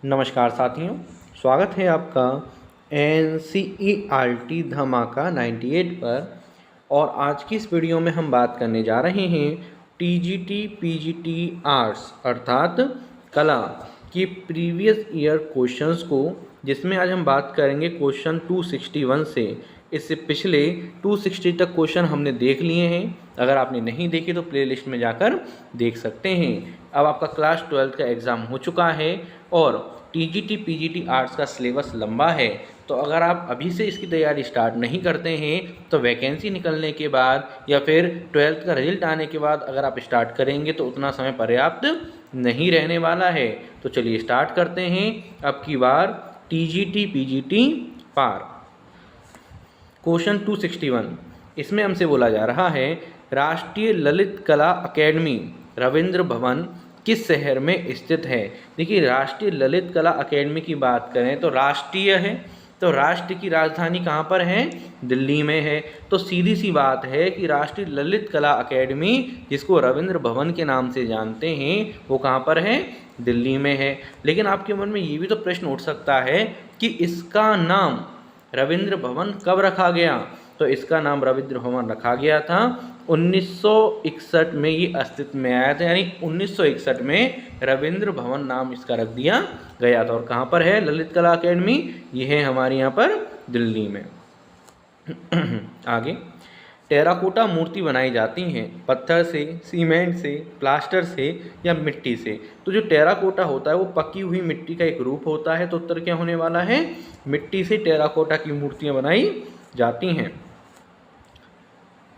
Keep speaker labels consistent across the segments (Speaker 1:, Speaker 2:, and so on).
Speaker 1: नमस्कार साथियों, स्वागत है आपका NCERT धमाका 98 पर। और आज की इस वीडियो में हम बात करने जा रहे हैं TGT PGT आर्ट्स अर्थात कला की प्रीवियस ईयर क्वेश्चंस को, जिसमें आज हम बात करेंगे क्वेश्चन 261 से। इससे पिछले 260 तक क्वेश्चन हमने देख लिए हैं। अगर आपने नहीं देखे तो प्लेलिस्ट में जाकर देख सकते हैं। अब आपका क्लास 12 का एग्ज़ाम हो चुका है और TGT PGT आर्ट्स का सिलेबस लंबा है, तो अगर आप अभी से इसकी तैयारी स्टार्ट नहीं करते हैं तो वैकेंसी निकलने के बाद या फिर 12th का रिजल्ट आने के बाद अगर आप स्टार्ट करेंगे तो उतना समय पर्याप्त नहीं रहने वाला है। तो चलिए स्टार्ट करते हैं अब की बार TGT PGT पार। क्वेश्चन 261, इसमें हमसे बोला जा रहा है राष्ट्रीय ललित कला अकेडमी रविंद्र भवन किस शहर में स्थित है। देखिए, राष्ट्रीय ललित कला अकेडमी की बात करें तो राष्ट्रीय है, तो राष्ट्र की राजधानी कहाँ पर है? दिल्ली में है। तो सीधी सी बात है कि राष्ट्रीय ललित कला अकेडमी, जिसको रविंद्र भवन के नाम से जानते हैं, वो कहाँ पर है? दिल्ली में है। लेकिन आपके मन में ये भी तो प्रश्न उठ सकता है कि इसका नाम रविंद्र भवन कब रखा गया? तो इसका नाम रविंद्र भवन रखा गया था 1961 में, ये अस्तित्व में आया था। यानी 1961 में रविंद्र भवन नाम इसका रख दिया गया था। और कहाँ पर है ललित कला अकेडमी? ये है हमारे यहाँ पर दिल्ली में। आगे, टेराकोटा मूर्ति बनाई जाती हैं पत्थर से, सीमेंट से, प्लास्टर से या मिट्टी से। तो जो टेराकोटा होता है वो पकी हुई मिट्टी का एक रूप होता है। तो उत्तर क्या होने वाला है? मिट्टी से टेराकोटा की मूर्तियाँ बनाई जाती हैं।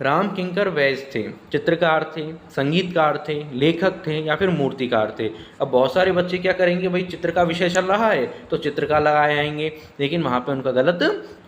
Speaker 1: राम किंकर वैज थे, चित्रकार थे, संगीतकार थे, लेखक थे या फिर मूर्तिकार थे। अब बहुत सारे बच्चे क्या करेंगे, भाई चित्र का विषय चल रहा है तो चित्र का लगाए आएंगे, लेकिन वहाँ पे उनका गलत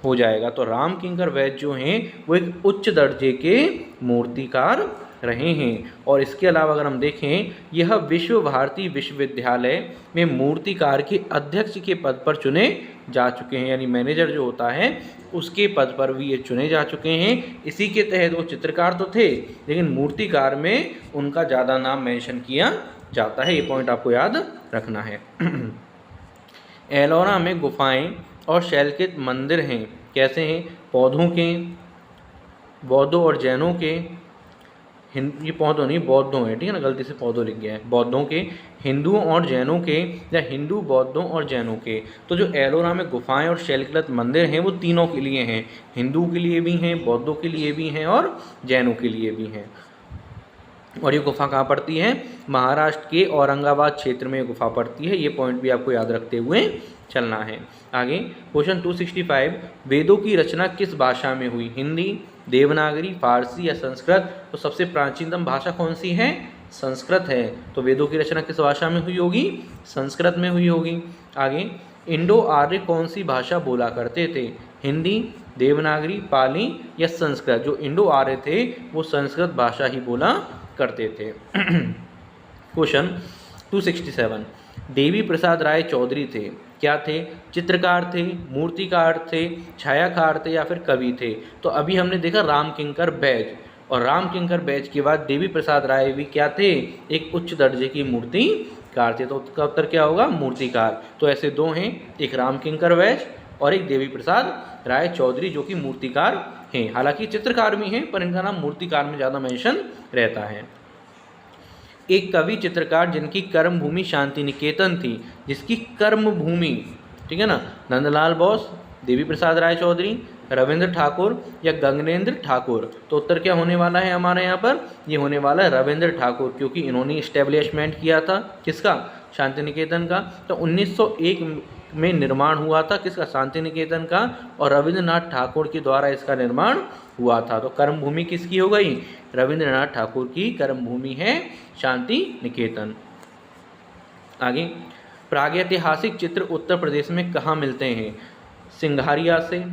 Speaker 1: हो जाएगा। तो राम किंकर वैज जो हैं वो एक उच्च दर्जे के मूर्तिकार रहे हैं। और इसके अलावा अगर हम देखें, यह विश्व भारती विश्वविद्यालय में मूर्तिकार के अध्यक्ष के पद पर चुने जा चुके हैं। यानी मैनेजर जो होता है उसके पद पर भी ये चुने जा चुके हैं। इसी के तहत वो चित्रकार तो थे, लेकिन मूर्तिकार में उनका ज़्यादा नाम मेंशन किया जाता है। ये पॉइंट आपको याद रखना है। एलोरा में गुफाएं और शैलकित मंदिर हैं। कैसे हैं? पौधों के, बौद्धों और जैनों के, ये पौधों नहीं बौद्धों है, ठीक है ना, गलती से पौधों लिख गया है। बौद्धों के, हिंदुओं और जैनों के या हिंदू बौद्धों और जैनों के। तो जो एलोरा में गुफाएं और शैलकित मंदिर हैं वो तीनों के लिए हैं, हिंदू के लिए भी हैं, बौद्धों के लिए भी हैं और जैनों के लिए भी हैं। और ये गुफा कहाँ पड़ती है? महाराष्ट्र के औरंगाबाद क्षेत्र में ये गुफा पड़ती है। ये पॉइंट भी आपको याद रखते हुए चलना है। आगे क्वेश्चन 265, वेदों की रचना किस भाषा में हुई? हिंदी, देवनागरी, फारसी या संस्कृत? तो सबसे प्राचीनतम भाषा कौन सी है? संस्कृत है। तो वेदों की रचना किस भाषा में हुई होगी? संस्कृत में हुई होगी। आगे, इंडो आर्य कौन सी भाषा बोला करते थे? हिंदी, देवनागरी, पाली या संस्कृत? जो इंडो आर्य थे वो संस्कृत भाषा ही बोला करते थे। क्वेश्चन 267, देवी प्रसाद राय चौधरी थे, क्या थे? चित्रकार थे, मूर्तिकार थे, छायाकार थे या फिर कवि थे? तो अभी हमने देखा राम किंकर बैज, और राम किंकर बैज के बाद देवी प्रसाद राय भी क्या थे? एक उच्च दर्जे की मूर्तिकार थे। तो उसका उत्तर क्या होगा? मूर्तिकार। तो ऐसे दो हैं, एक राम किंकर बैज और एक देवी प्रसाद राय चौधरी, जो कि मूर्तिकार हैं। हालांकि चित्रकार भी हैं पर इनका नाम मूर्तिकार में ज़्यादा मेंशन रहता है। एक कवि चित्रकार जिनकी कर्म भूमि शांति निकेतन थी, जिसकी कर्म भूमि, ठीक है ना, नंदलाल बोस, देवी प्रसाद राय चौधरी, रविंद्र ठाकुर या गगनेंद्र ठाकुर? तो उत्तर क्या होने वाला है हमारे यहाँ पर? ये होने वाला है रविंद्र ठाकुर, क्योंकि इन्होंने इस्टेब्लिशमेंट किया था किसका? शांति निकेतन का। तो 1901 में निर्माण हुआ था किसका? शांति निकेतन का। और रविंद्रनाथ ठाकुर के द्वारा इसका निर्माण हुआ था। तो कर्म भूमि किसकी हो गई? रविंद्रनाथ ठाकुर की कर्म भूमि है शांति निकेतन। आगे, प्रागैतिहासिक चित्र उत्तर प्रदेश में कहाँ मिलते हैं? सिंघारिया से,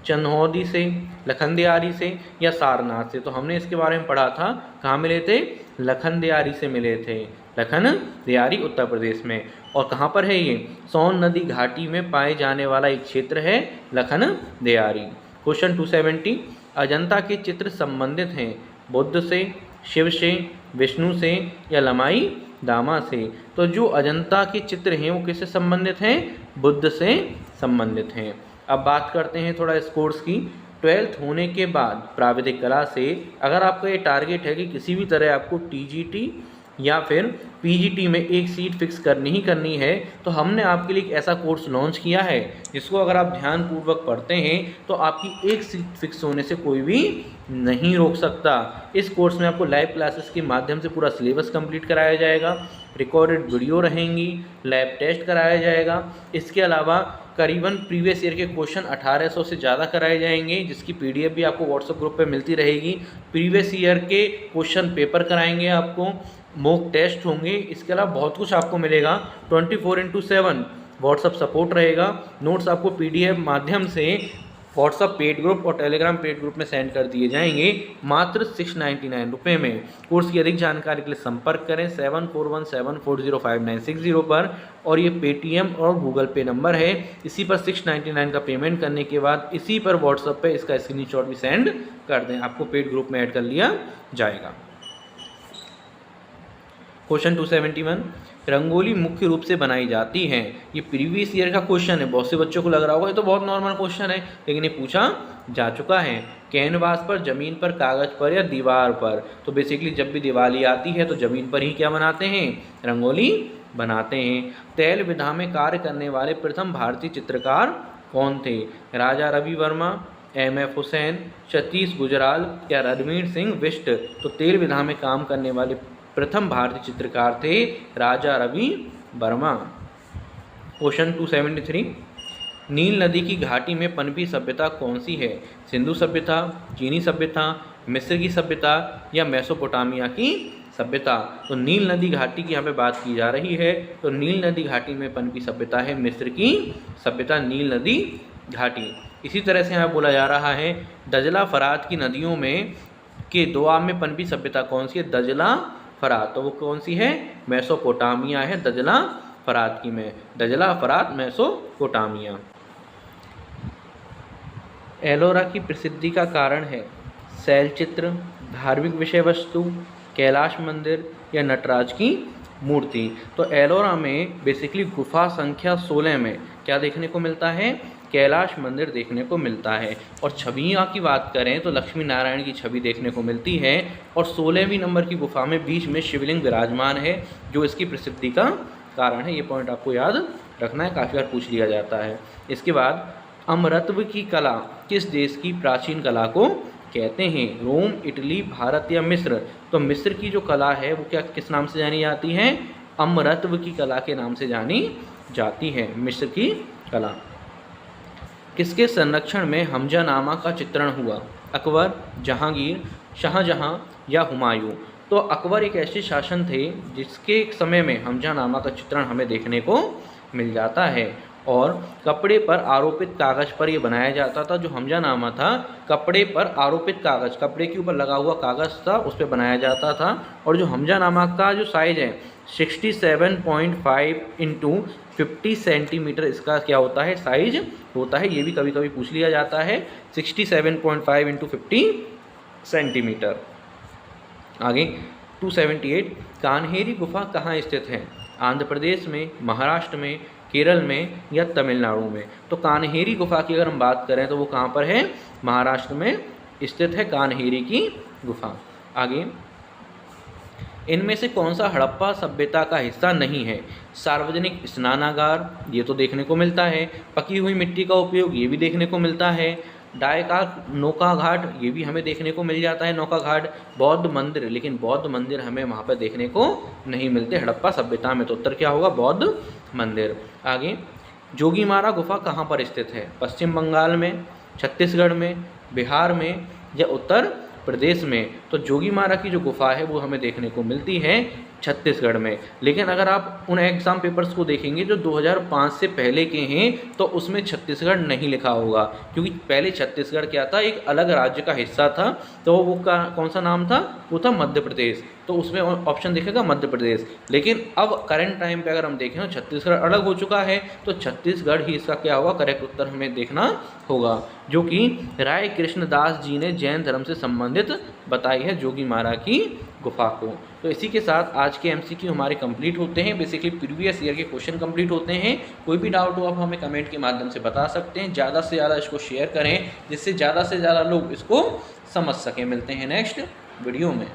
Speaker 1: चंदौदी से, लखनदेयारी से या सारनाथ से? तो हमने इसके बारे में पढ़ा था, कहाँ मिले थे? लखनदेयारी से मिले थे। लखनदेयारी उत्तर प्रदेश में। और कहाँ पर है ये? सोन नदी घाटी में पाए जाने वाला एक क्षेत्र है लखनदेयारी। क्वेश्चन 270, अजंता के चित्र संबंधित हैं बुद्ध से, शिव से, विष्णु से या लमाई दामा से। तो जो अजंता के चित्र हैं वो किससे संबंधित हैं? बुद्ध से संबंधित हैं। अब बात करते हैं थोड़ा इस कोर्स की। 12th होने के बाद प्राविधिक कला से अगर आपका ये टारगेट है कि किसी भी तरह आपको टीजीटी या फिर पीजीटी में एक सीट फिक्स करनी ही करनी है, तो हमने आपके लिए एक ऐसा कोर्स लॉन्च किया है जिसको अगर आप ध्यानपूर्वक पढ़ते हैं तो आपकी एक सीट फिक्स होने से कोई भी नहीं रोक सकता। इस कोर्स में आपको लाइव क्लासेस के माध्यम से पूरा सिलेबस कंप्लीट कराया जाएगा, रिकॉर्डेड वीडियो रहेंगी, लैब टेस्ट कराया जाएगा। इसके अलावा करीबन प्रीवियस ईयर के क्वेश्चन 1800 से ज़्यादा कराए जाएंगे, जिसकी पीडीएफ भी आपको व्हाट्सएप ग्रुप पे मिलती रहेगी। प्रीवियस ईयर के क्वेश्चन पेपर कराएंगे आपको, मॉक टेस्ट होंगे, इसके अलावा बहुत कुछ आपको मिलेगा। 24/7 व्हाट्सएप सपोर्ट रहेगा। नोट्स आपको पीडीएफ माध्यम से व्हाट्सएप पेड ग्रुप और टेलीग्राम पेड ग्रुप में सेंड कर दिए जाएंगे मात्र 699 रुपये में। कोर्स की अधिक जानकारी के लिए संपर्क करें 7417405960 पर, और ये पेटीएम और गूगल पे नंबर है। इसी पर 699 का पेमेंट करने के बाद इसी पर व्हाट्सएप पे इसका स्क्रीनशॉट भी सेंड कर दें, आपको पेड ग्रुप में ऐड कर लिया जाएगा। क्वेश्चन 271, रंगोली मुख्य रूप से बनाई जाती है। ये प्रीवियस ईयर का क्वेश्चन है, बहुत से बच्चों को लग रहा होगा ये तो बहुत नॉर्मल क्वेश्चन है, लेकिन ये पूछा जा चुका है। कैनवास पर, जमीन पर, कागज पर या दीवार पर। तो बेसिकली जब भी दिवाली आती है तो जमीन पर ही क्या बनाते हैं? रंगोली बनाते हैं। तैल विधा में कार्य करने वाले प्रथम भारतीय चित्रकार कौन थे? राजा रवि वर्मा, M.F. हुसैन, सतीश गुजराल या रणवीर सिंह बिष्ट। तो तेल विधा में काम करने वाले प्रथम भारतीय चित्रकार थे राजा रवि वर्मा। क्वेश्चन 273, नील नदी की घाटी में पनपी सभ्यता कौन सी है? सिंधु सभ्यता, चीनी सभ्यता, मिस्र की सभ्यता या मेसोपोटामिया की सभ्यता। तो नील नदी घाटी की यहाँ पे बात की जा रही है, तो नील नदी घाटी में पनपी सभ्यता है मिस्र की सभ्यता, नील नदी घाटी। इसी तरह से यहाँ बोला जा रहा है दजला फरात की नदियों में के दोआब में पनपी सभ्यता कौन सी है? दजला फरात। तो वो कौन सी है? मेसोपोटामिया है दजला फरात की में, दजला फरात मेसोपोटामिया। एलोरा की प्रसिद्धि का कारण है शैलचित्र, धार्मिक विषय वस्तु, कैलाश मंदिर या नटराज की मूर्ति। तो एलोरा में बेसिकली गुफा संख्या 16 में क्या देखने को मिलता है? कैलाश मंदिर देखने को मिलता है। और छवियाँ की बात करें तो लक्ष्मी नारायण की छवि देखने को मिलती है, और 16वीं नंबर की गुफा में बीच में शिवलिंग विराजमान है, जो इसकी प्रसिद्धि का कारण है। ये पॉइंट आपको याद रखना है, काफ़ी बार पूछ लिया जाता है। इसके बाद अमरत्व की कला किस देश की प्राचीन कला को कहते हैं? रोम, इटली, भारत या मिस्र। तो मिस्र की जो कला है वो क्या किस नाम से जानी जाती है? अमरत्व की कला के नाम से जानी जाती है मिस्र की कला। किसके संरक्षण में हमजानामा का चित्रण हुआ? अकबर, जहांगीर, शाहजहां या हुमायूं। तो अकबर एक ऐसे शासन थे जिसके समय में हमजानामा का चित्रण हमें देखने को मिल जाता है, और कपड़े पर आरोपित कागज़ पर ये बनाया जाता था। जो हमजानामा था कपड़े पर आरोपित कागज़, कपड़े के ऊपर लगा हुआ कागज़ था, उस पर बनाया जाता था। और जो हमजानामा का जो साइज़ है 67.5 इंटू 50 सेंटीमीटर इसका क्या होता है? साइज होता है। ये भी कभी कभी पूछ लिया जाता है, 67.5 इंटू 50 सेंटीमीटर। आगे 278, कान्हेरी गुफा कहाँ स्थित है? आंध्र प्रदेश में, महाराष्ट्र में, केरल में या तमिलनाडु में। तो कान्हेरी गुफा की अगर हम बात करें तो वो कहाँ पर है? महाराष्ट्र में स्थित है कान्हेरी की गुफा। आगे, इनमें से कौन सा हड़प्पा सभ्यता का हिस्सा नहीं है? सार्वजनिक स्नानागार, ये तो देखने को मिलता है। पकी हुई मिट्टी का उपयोग, ये भी देखने को मिलता है। डायका नौका घाट, ये भी हमें देखने को मिल जाता है, नौका घाट। बौद्ध मंदिर, लेकिन बौद्ध मंदिर हमें वहाँ पर देखने को नहीं मिलते हड़प्पा सभ्यता में। तो उत्तर क्या होगा? बौद्ध मंदिर। आगे, जोगीमारा गुफा कहाँ पर स्थित है? पश्चिम बंगाल में, छत्तीसगढ़ में, बिहार में या उत्तर प्रदेश में। तो जोगीमारा की जो गुफा है वो हमें देखने को मिलती है छत्तीसगढ़ में। लेकिन अगर आप उन एग्ज़ाम पेपर्स को देखेंगे जो 2005 से पहले के हैं तो उसमें छत्तीसगढ़ नहीं लिखा होगा, क्योंकि पहले छत्तीसगढ़ क्या था? एक अलग राज्य का हिस्सा था। तो वो कौन सा नाम था? वो था मध्य प्रदेश। तो उसमें ऑप्शन दिखेगा मध्य प्रदेश। लेकिन अब करंट टाइम पे अगर हम देखें तो छत्तीसगढ़ अलग हो चुका है, तो छत्तीसगढ़ ही इसका क्या होगा? करेक्ट उत्तर हमें देखना होगा, जो कि राय कृष्णदास जी ने जैन धर्म से संबंधित बताई है जोगीमारा की गुफा को। तो इसी के साथ आज के MCQ हमारे कंप्लीट होते हैं। बेसिकली प्रीवियस ईयर के क्वेश्चन कंप्लीट होते हैं। कोई भी डाउट हो आप हमें कमेंट के माध्यम से बता सकते हैं। ज़्यादा से ज़्यादा इसको शेयर करें जिससे ज़्यादा से ज़्यादा लोग इसको समझ सकें। मिलते हैं नेक्स्ट वीडियो में।